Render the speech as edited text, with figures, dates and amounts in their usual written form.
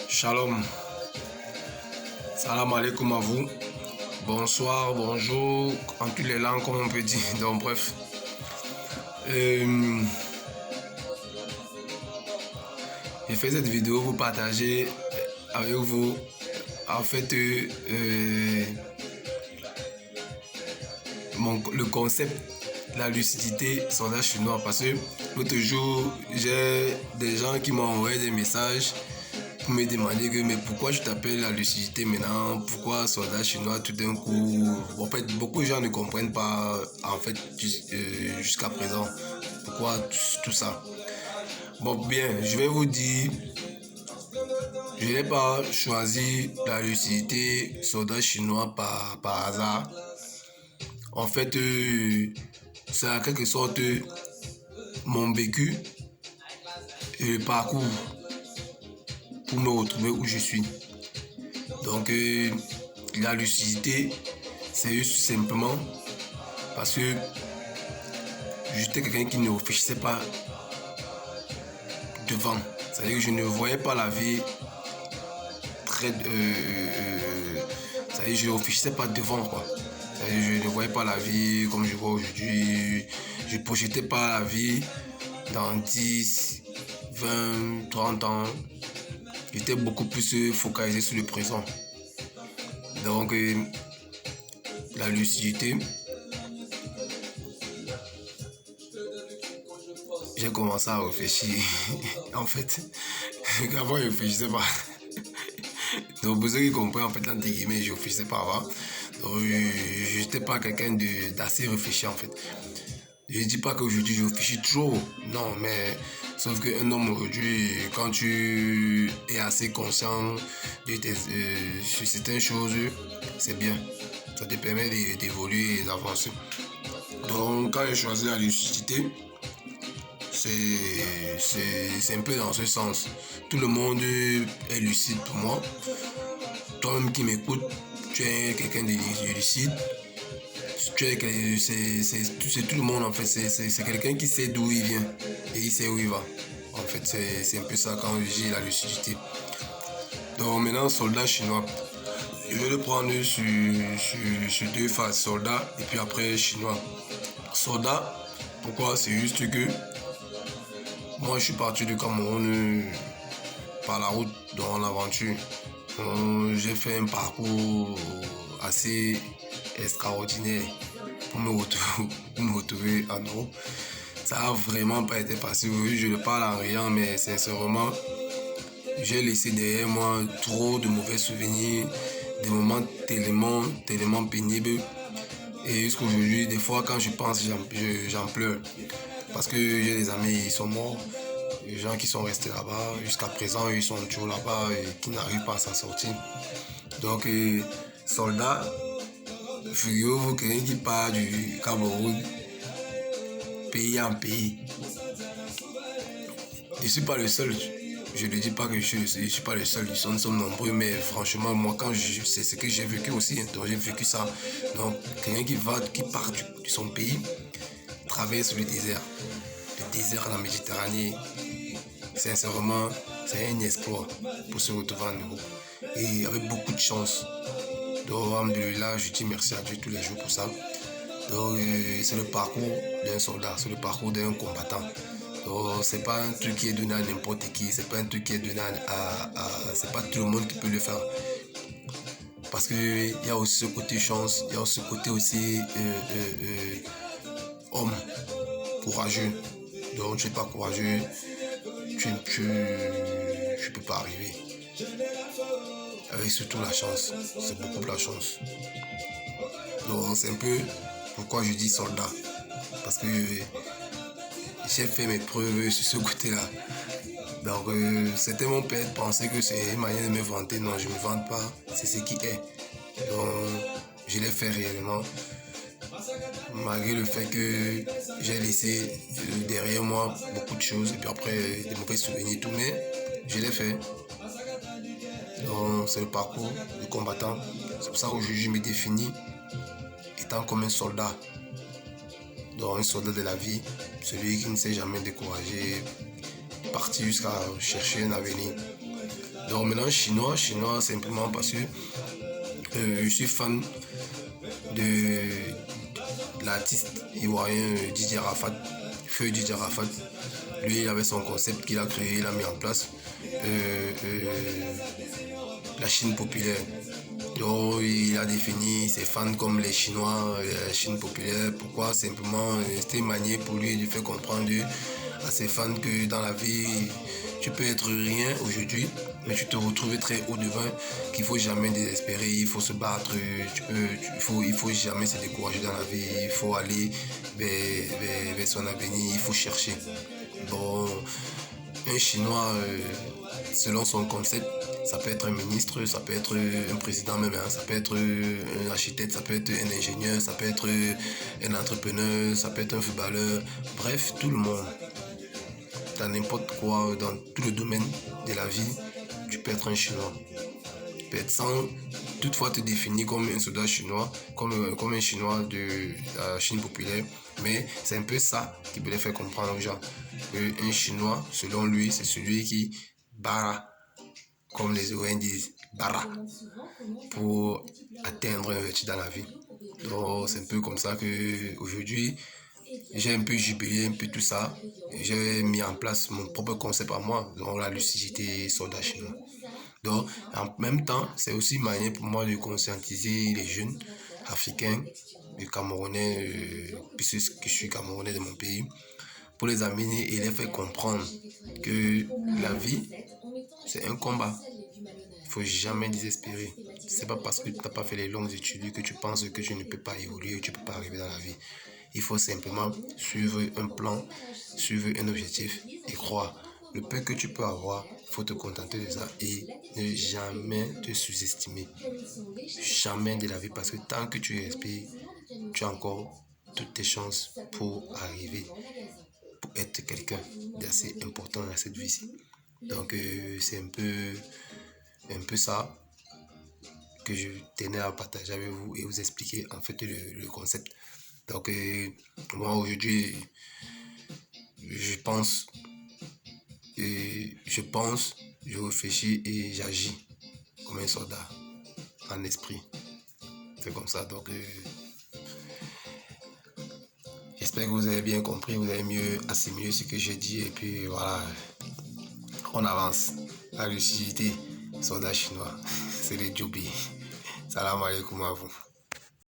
Shalom, salam alaikum à vous, bonsoir, bonjour, en toutes les langues comme on peut dire, donc bref. Je fais cette vidéo pour partager avec vous en fait le concept de la lucidité sondage chinois, parce que l'autre jour j'ai des gens qui m'ont envoyé des messages pour me demander que mais pourquoi je t'appelle la lucidité maintenant, pourquoi sondage chinois tout d'un coup. En fait beaucoup de gens ne comprennent pas en fait jusqu'à présent pourquoi tout ça. Bon bien, je vais vous dire, je n'ai pas choisi la lucidité sondage chinois par hasard. En fait c'est en quelque sorte mon vécu et le parcours pour me retrouver où je suis. Donc la lucidité, c'est juste simplement parce que j'étais quelqu'un qui ne réfléchissait pas devant. C'est-à-dire que je ne voyais pas la vie très c'est-à-dire que je ne réfléchissais pas devant, quoi. Je ne voyais pas la vie comme je vois aujourd'hui. Je ne projetais pas la vie dans 10, 20, 30 ans. J'étais beaucoup plus focalisé sur le présent. Donc la lucidité, j'ai commencé à réfléchir. En fait, avant je ne réfléchissais pas. Donc pour ceux qui comprennent, en fait, entre guillemets, je ne réfléchissais pas avant. Donc je n'étais pas quelqu'un d'assez réfléchi, en fait. Je ne dis pas qu'aujourd'hui je réfléchis trop, non, mais sauf qu'un homme aujourd'hui, quand tu es assez conscient sur certaines choses, c'est bien. Ça te permet d'évoluer et d'avancer. Donc quand j'ai choisi la lucidité, c'est un peu dans ce sens. Tout le monde est lucide pour moi. Toi-même qui m'écoutes, tu es quelqu'un de lucide. C'est tout le monde, en fait. C'est quelqu'un qui sait d'où il vient et il sait où il va. En fait, c'est un peu ça quand j'ai la lucidité. Donc maintenant, soldat chinois. Je vais le prendre sur deux phases, soldat et puis après chinois. Soldat, pourquoi? C'est juste que moi je suis parti du Cameroun par la route dans l'aventure. J'ai fait un parcours assez extraordinaire pour me retrouver en Europe. Ça a vraiment pas été facile. Oui, je le parle en riant, mais sincèrement, j'ai laissé derrière moi trop de mauvais souvenirs, des moments tellement pénibles. Et jusqu'à aujourd'hui, des fois quand je pense, j'en pleure. Parce que j'ai des amis, ils sont morts. Les gens qui sont restés là-bas, jusqu'à présent, ils sont toujours là-bas et qui n'arrivent pas à s'en sortir. Donc, soldat, figurez-vous, quelqu'un qui part du Cameroun, pays en pays. Je ne suis pas le seul. Je ne dis pas que je ne suis pas le seul. Nous sommes nombreux, mais franchement, moi, c'est ce que j'ai vécu aussi. Donc, j'ai vécu ça. Donc, quelqu'un qui part de son pays, traverse le désert de la Méditerranée. Sincèrement, c'est un exploit pour se retrouver en Europe. Et avec beaucoup de chance. Donc, alhamdoulilah, je dis merci à Dieu tous les jours pour ça. Donc, c'est le parcours d'un soldat, c'est le parcours d'un combattant. Donc, c'est pas un truc qui est donné à n'importe qui, c'est pas un truc qui est donné c'est pas tout le monde qui peut le faire. Parce qu'il y a aussi ce côté chance, il y a ce côté aussi homme, courageux. Donc, tu n'es pas courageux, tu peux pas arriver. Avec surtout la chance, c'est beaucoup de la chance. Donc c'est un peu pourquoi je dis soldat. Parce que j'ai fait mes preuves sur ce côté-là. Donc c'était mon père de penser que c'est une manière de me vanter. Non, je ne me vante pas, c'est ce qui est. Donc je l'ai fait réellement. Malgré le fait que j'ai laissé derrière moi beaucoup de choses et puis après des mauvais souvenirs, tout, mais je l'ai fait. Donc c'est le parcours du combattant. C'est pour ça qu'aujourd'hui je me définis étant comme un soldat. Donc un soldat de la vie, celui qui ne s'est jamais découragé parti jusqu'à chercher un avenir. Donc maintenant, chinois simplement parce que je suis fan de l'artiste ivoirien Didier Arafat, Feu Didier Arafat. Lui, il avait son concept qu'il a créé, il a mis en place. La Chine populaire. Donc, il a défini ses fans comme les Chinois, la Chine populaire. Pourquoi? Simplement, c'était une manière pour lui de faire comprendre à ses fans que dans la vie, tu peux être rien aujourd'hui, mais tu te retrouves très haut devant, qu'il faut jamais désespérer, il faut se battre, il faut jamais se décourager dans la vie, il faut aller vers son avenir, il faut chercher. Bon, un Chinois, selon son concept, ça peut être un ministre, ça peut être un président même, hein, ça peut être un architecte, ça peut être un ingénieur, ça peut être un entrepreneur, ça peut être un footballeur, bref, tout le monde. Dans n'importe quoi, dans tout le domaine de la vie, tu peux être un Chinois. Tu peux être sans toutefois te définir comme un soldat chinois, comme un Chinois de la Chine populaire. Mais c'est un peu ça qui voulait faire comprendre aux gens. Un Chinois, selon lui, c'est celui qui barra, comme les Oréens disent, barra, pour atteindre un vertu dans la vie. Donc c'est un peu comme ça que aujourd'hui, j'ai un peu jubilé, un peu tout ça. J'ai mis en place mon propre concept à moi, donc la lucidité soldat chinois. Donc, en même temps, c'est aussi une manière pour moi de conscientiser les jeunes africains, les Camerounais, puisque je suis Camerounais de mon pays, pour les amener et les faire comprendre que la vie, c'est un combat. Il ne faut jamais désespérer. C'est pas parce que tu n'as pas fait les longues études que tu penses que tu ne peux pas évoluer, tu ne peux pas arriver dans la vie. Il faut simplement suivre un plan, suivre un objectif et croire. Le peu que tu peux avoir, il faut te contenter de ça et ne jamais te sous-estimer. Jamais de la vie, parce que tant que tu respires, tu as encore toutes tes chances pour arriver, pour être quelqu'un d'assez important dans cette vie-ci. Donc c'est un peu ça que je tenais à partager avec vous et vous expliquer en fait le concept. Donc moi aujourd'hui, je pense, je réfléchis et j'agis comme un soldat en esprit. C'est comme ça. Donc j'espère que vous avez bien compris, vous avez mieux assimilé ce que j'ai dit et puis voilà, on avance. La lucidité, soldat chinois, c'est les Djobi. Salam alaikum à vous.